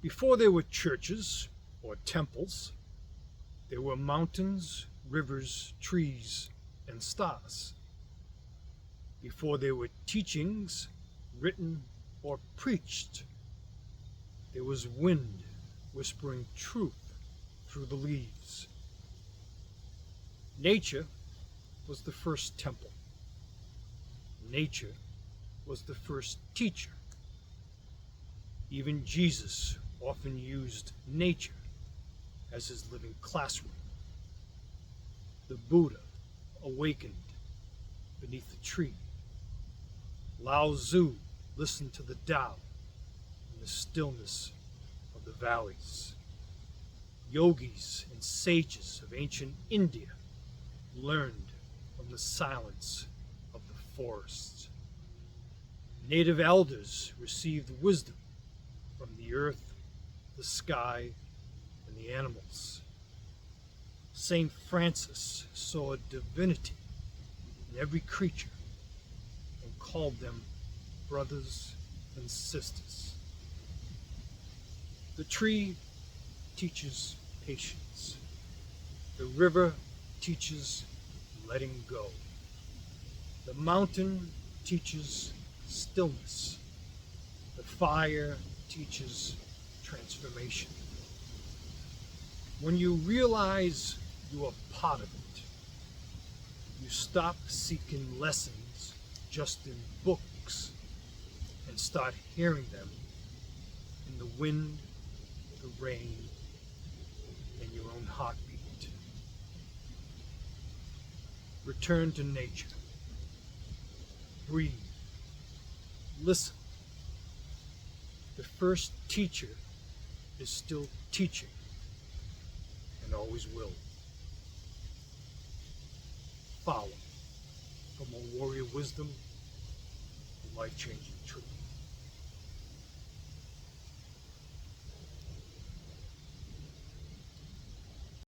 Before there were churches or temples, there were mountains, rivers, trees, and stars. Before there were teachings, written or preached, there was wind whispering truth through the leaves. Nature was the first temple. Nature was the first teacher. Even Jesus often used nature as his living classroom. The Buddha awakened beneath a tree. Lao Tzu listened to the Tao in the stillness of the valleys. Yogis and sages of ancient India learned from the silence of the forests. Native elders received wisdom from the earth, the sky, and the animals. Saint Francis saw a divinity in every creature and called them brothers and sisters. The tree teaches patience. The river teaches letting go. The mountain teaches stillness. The fire teaches transformation. When you realize you are part of it, you stop seeking lessons just in books and start hearing them in the wind, the rain, and your own heartbeat. Return to nature. Breathe. Listen. The first teacher is still teaching and always will. Follow for more warrior wisdom and life-changing truth.